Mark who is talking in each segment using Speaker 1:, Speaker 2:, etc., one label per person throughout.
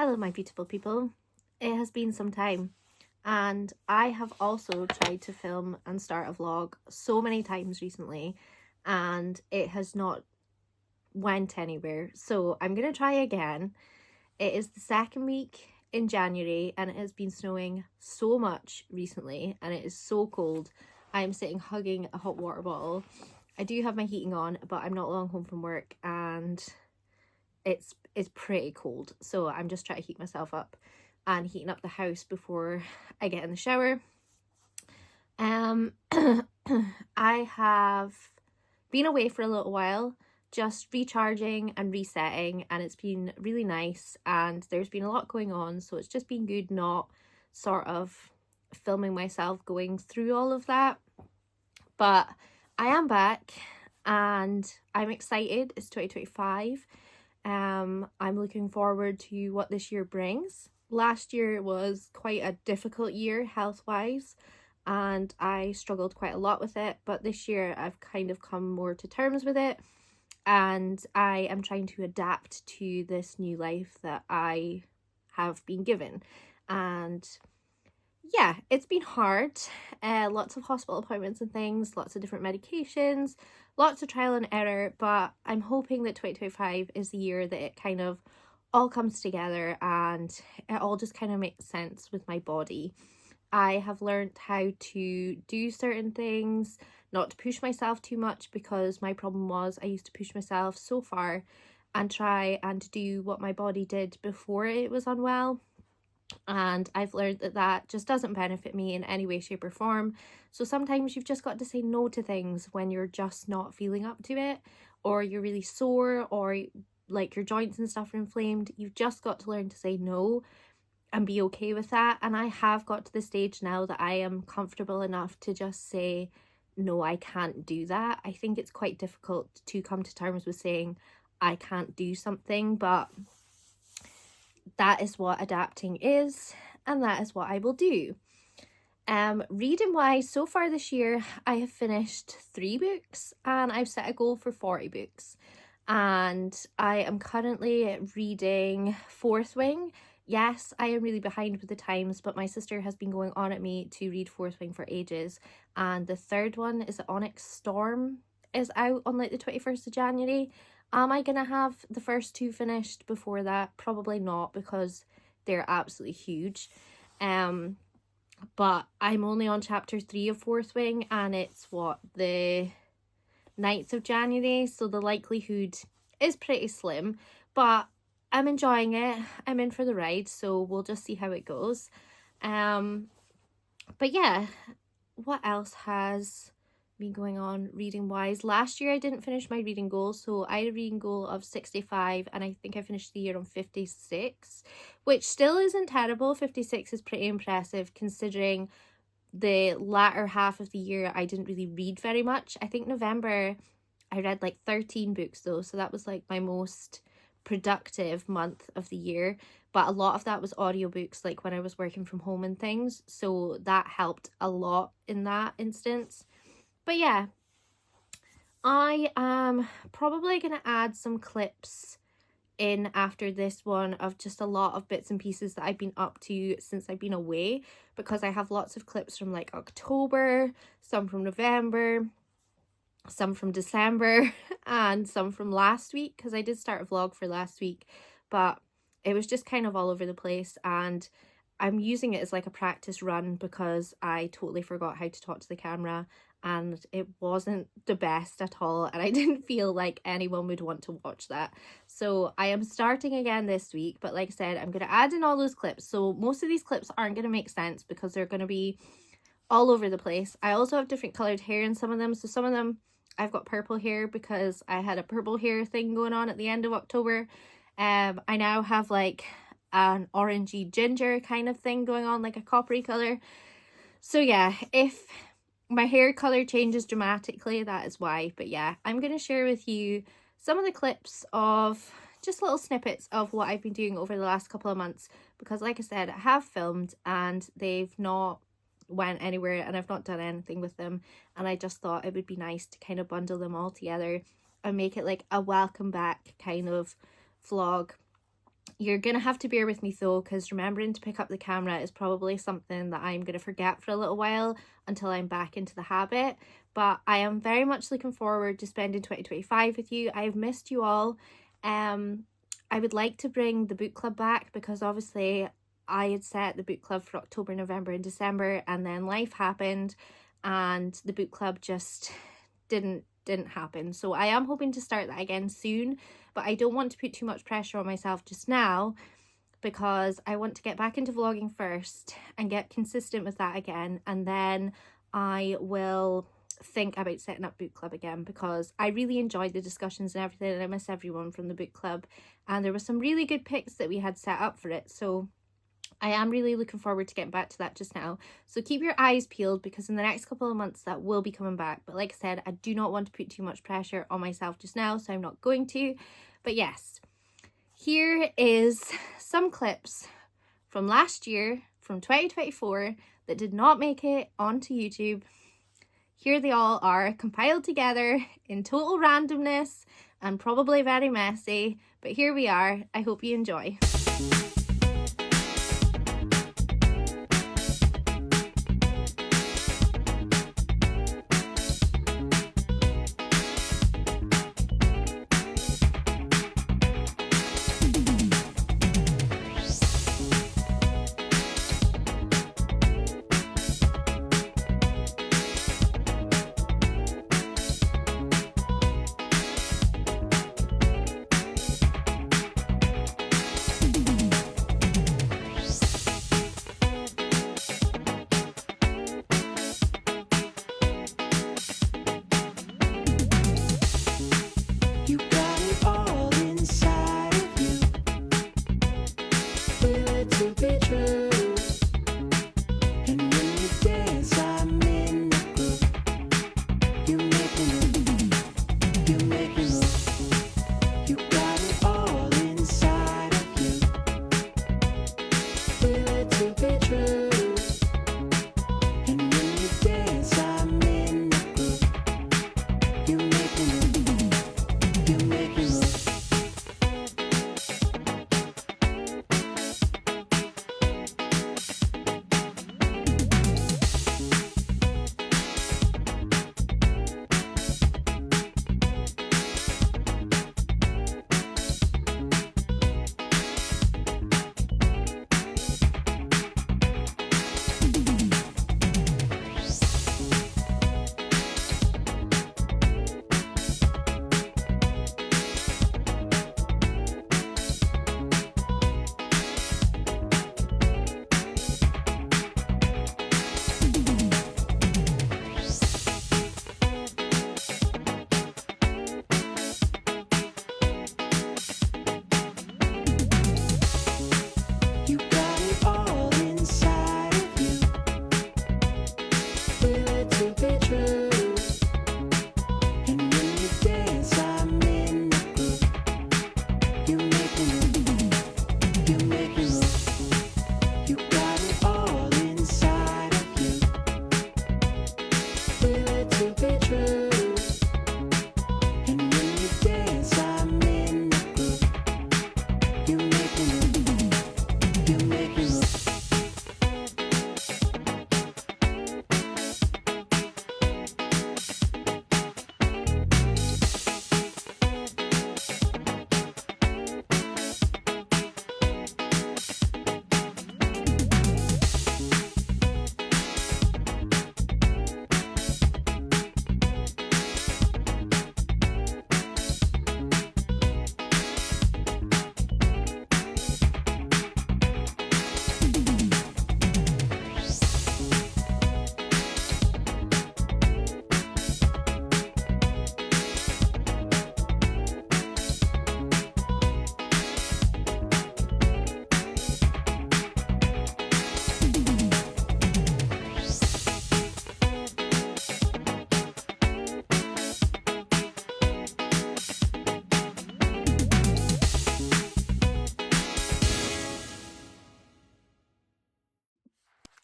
Speaker 1: Hello, my beautiful people. It has been some time, and I have also tried to film and start a vlog so many times recently, and it has not went anywhere. So I'm gonna try again. It is the second week in January, and it has been snowing so much recently, and it is so cold. I am sitting hugging a hot water bottle. I do have my heating on, but I'm not long home from work, and it's pretty cold, so I'm just trying to heat myself up and heating up the house before I get in the shower. I have been away for a little while, just recharging and resetting, and it's been really nice, and there's been a lot going on, so it's just been good not sort of filming myself going through all of that. But I am back and I'm excited. It's 2025. I'm looking forward to what this year brings. Last year was quite a difficult year health-wise, and I struggled quite a lot with it, but this year I've kind of come more to terms with it, and I am trying to adapt to this new life that I have been given. And yeah, it's been hard. Lots of hospital appointments and things, lots of different medications, lots of trial and error, but I'm hoping that 2025 is the year that it kind of all comes together and it all just kind of makes sense with my body. I have learned how to do certain things, not to push myself too much, because my problem was I used to push myself so far and try and do what my body did before it was unwell. And I've learned that that just doesn't benefit me in any way, shape or form. So sometimes you've just got to say no to things when you're just not feeling up to it, or you're really sore, or like your joints and stuff are inflamed. You've just got to learn to say no and be okay with that. And I have got to the stage now that I am comfortable enough to just say, no, I can't do that. I think it's quite difficult to come to terms with saying I can't do something, but that is what adapting is, and that is what I will do. Reading wise, so far this year I have finished 3 books and I've set a goal for 40 books, and I am currently reading Fourth Wing. Yes, I am really behind with the times, but my sister has been going on at me to read Fourth Wing for ages, and the third one is Onyx Storm is out on like the 21st of January. Am I gonna have the first 2 finished before that? Probably not, because they're absolutely huge. But I'm only on chapter 3 of Fourth Wing, and it's the 9th of January, so the likelihood is pretty slim, but I'm enjoying it. I'm in for the ride, so we'll just see how it goes. But yeah, what else has been going on reading wise? Last year I didn't finish my reading goal, so I had a reading goal of 65 and I think I finished the year on 56, which still isn't terrible. 56 is pretty impressive considering the latter half of the year I didn't really read very much. I think November I read like 13 books though, so that was like my most productive month of the year, but a lot of that was audiobooks, like when I was working from home and things, so that helped a lot in that instance. But yeah, I am probably gonna add some clips in after this one of just a lot of bits and pieces that I've been up to since I've been away, because I have lots of clips from like October, some from November, some from December, and some from last week, because I did start a vlog for last week, but it was just kind of all over the place, and I'm using it as like a practice run because I totally forgot how to talk to the camera and it wasn't the best at all, and I didn't feel like anyone would want to watch that. So I am starting again this week, but like I said, I'm going to add in all those clips. So most of these clips aren't going to make sense because they're going to be all over the place. I also have different colored hair in some of them. So some of them I've got purple hair because I had a purple hair thing going on at the end of October. I now have like an orangey ginger kind of thing going on, like a coppery color. So yeah, if my hair color changes dramatically, that is why. But yeah, I'm going to share with you some of the clips of just little snippets of what I've been doing over the last couple of months, because like I said, I have filmed and they've not went anywhere and I've not done anything with them, and I just thought it would be nice to kind of bundle them all together and make it like a welcome back kind of vlog. You're going to have to bear with me though, because remembering to pick up the camera is probably something that I'm going to forget for a little while until I'm back into the habit. But I am very much looking forward to spending 2025 with you. I've missed you all. I would like to bring the book club back, because obviously I had set the book club for October, November and December, and then life happened and the book club just didn't happen. So I am hoping to start that again soon, but I don't want to put too much pressure on myself just now, because I want to get back into vlogging first and get consistent with that again, and then I will think about setting up book club again, because I really enjoyed the discussions and everything, and I miss everyone from the book club, and there were some really good picks that we had set up for it. So I am really looking forward to getting back to that just now. So keep your eyes peeled, because in the next couple of months that will be coming back. But like I said, I do not want to put too much pressure on myself just now, so I'm not going to. But yes, here is some clips from last year, from 2024, that did not make it onto YouTube. Here they all are, compiled together in total randomness and probably very messy, but here we are. I hope you enjoy.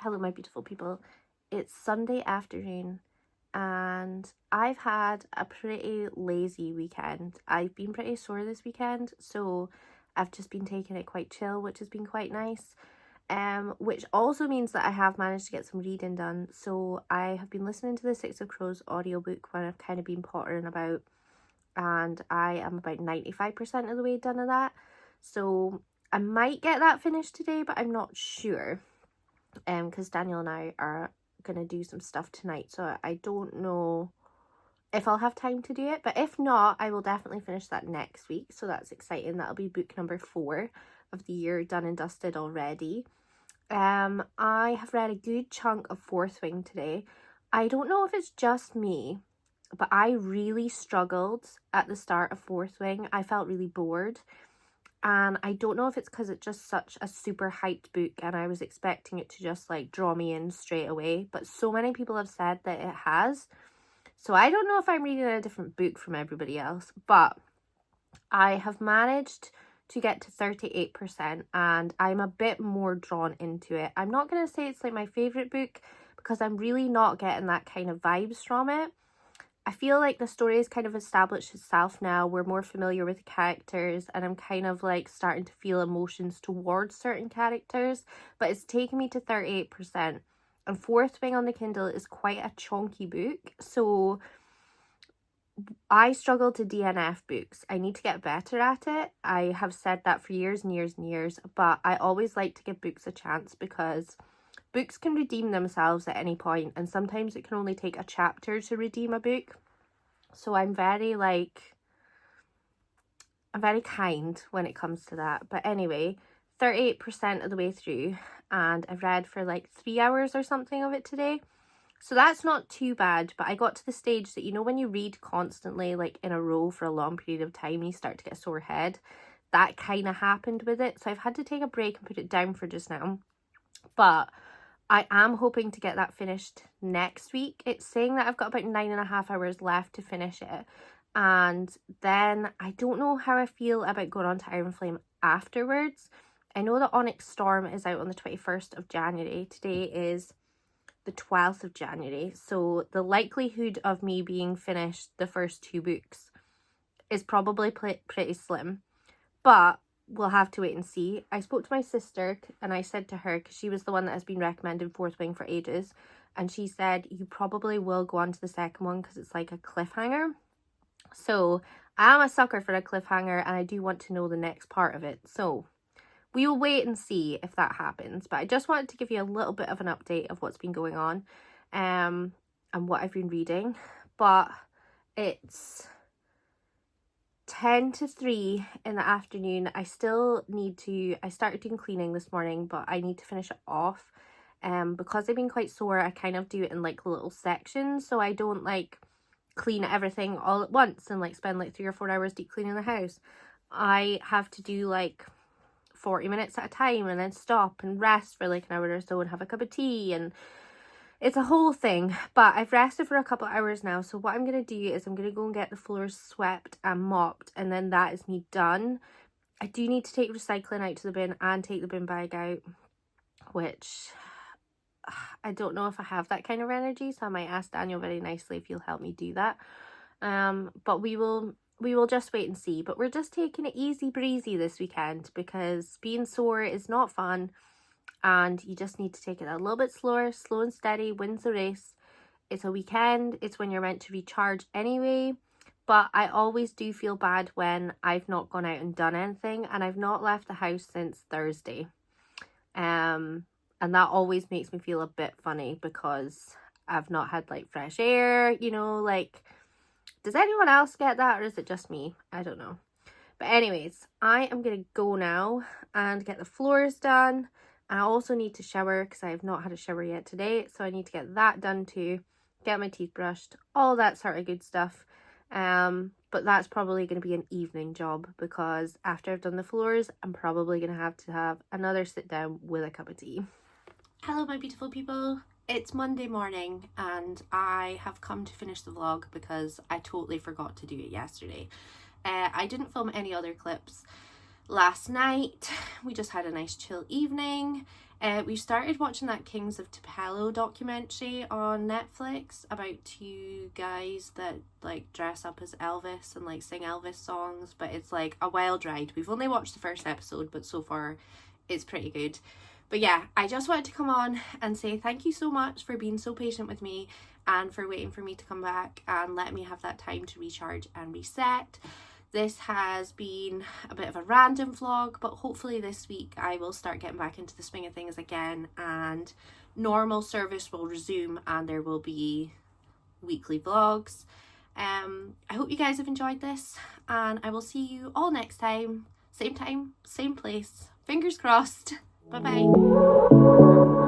Speaker 1: Hello, my beautiful people. It's Sunday afternoon and I've had a pretty lazy weekend. I've been pretty sore this weekend, so I've just been taking it quite chill, which has been quite nice. Which also means that I have managed to get some reading done. So I have been listening to the Six of Crows audiobook when I've kind of been pottering about, and I am about 95% of the way done of that. So I might get that finished today, but I'm not sure. Because Daniel and I are gonna do some stuff tonight, so I don't know if I'll have time to do it, but if not, I will definitely finish that next week. So that's exciting. That'll be book number 4 of the year done and dusted already. I have read a good chunk of Fourth Wing today. I don't know if it's just me, but I really struggled at the start of Fourth Wing. I felt really bored, and I don't know if it's because it's just such a super hyped book and I was expecting it to just like draw me in straight away, but so many people have said that it has. So I don't know if I'm reading a different book from everybody else, but I have managed to get to 38% and I'm a bit more drawn into it. I'm not going to say it's like my favourite book because I'm really not getting that kind of vibes from it. I feel like the story has kind of established itself now. We're more familiar with the characters and I'm kind of like starting to feel emotions towards certain characters, but it's taken me to 38%. And Fourth Wing on the Kindle is quite a chunky book, so I struggle to DNF books. I need to get better at it. I have said that for years and years and years, but I always like to give books a chance because books can redeem themselves at any point, and sometimes it can only take a chapter to redeem a book. So I'm very kind when it comes to that. But anyway, 38% of the way through, and I've read for like 3 hours or something of it today. So that's not too bad, but I got to the stage that, you know, when you read constantly, like in a row for a long period of time, you start to get a sore head. That kind of happened with it. So I've had to take a break and put it down for just now. But I am hoping to get that finished next week. It's saying that I've got about 9.5 hours left to finish it. And then I don't know how I feel about going on to Iron Flame afterwards. I know that Onyx Storm is out on the 21st of January. Today is the 12th of January. So the likelihood of me being finished the first 2 books is probably pretty slim. But we'll have to wait and see. I spoke to my sister and I said to her, because she was the one that has been recommending Fourth Wing for ages, and she said you probably will go on to the second one because it's like a cliffhanger. So I am a sucker for a cliffhanger and I do want to know the next part of it. So we will wait and see if that happens. But I just wanted to give you a little bit of an update of what's been going on and what I've been reading. But it's 10 to 3 in the afternoon. I started doing cleaning this morning, but I need to finish it off. Because I've been quite sore, I kind of do it in like little sections, so I don't like clean everything all at once and like spend like 3 or 4 hours deep cleaning the house. I have to do like 40 minutes at a time and then stop and rest for like an hour or so and have a cup of tea, and it's a whole thing. But I've rested for a couple of hours now, so what I'm going to do is I'm going to go and get the floors swept and mopped, and then that is me done. I do need to take recycling out to the bin and take the bin bag out, which I don't know if I have that kind of energy, so I might ask Daniel very nicely if he'll help me do that. But we will just wait and see. But we're just taking it easy breezy this weekend because being sore is not fun, and you just need to take it a little bit slower. Slow and steady wins the race. It's a weekend. It's when you're meant to recharge anyway. But I always do feel bad when I've not gone out and done anything, and I've not left the house since Thursday. And that always makes me feel a bit funny because I've not had like fresh air, you know, like, does anyone else get that or is it just me? I don't know. But anyways, I am going to go now and get the floors done. And I also need to shower because I have not had a shower yet today. So I need to get that done too. Get my teeth brushed, all that sort of good stuff. But that's probably going to be an evening job because after I've done the floors, I'm probably going to have another sit down with a cup of tea. Hello my beautiful people, it's Monday morning and I have come to finish the vlog because I totally forgot to do it yesterday. I didn't film any other clips last night we just had a nice chill evening. We started watching that Kings of Tupelo documentary on Netflix about two guys that like dress up as Elvis and like sing Elvis songs, but it's like a wild ride. We've only watched the first episode, but so far it's pretty good. But yeah, I just wanted to come on and say thank you so much for being so patient with me and for waiting for me to come back and let me have that time to recharge and reset. This has been a bit of a random vlog, but hopefully this week I will start getting back into the swing of things again and normal service will resume and there will be weekly vlogs. I hope you guys have enjoyed this and I will see you all next time, same place, fingers crossed. Bye bye.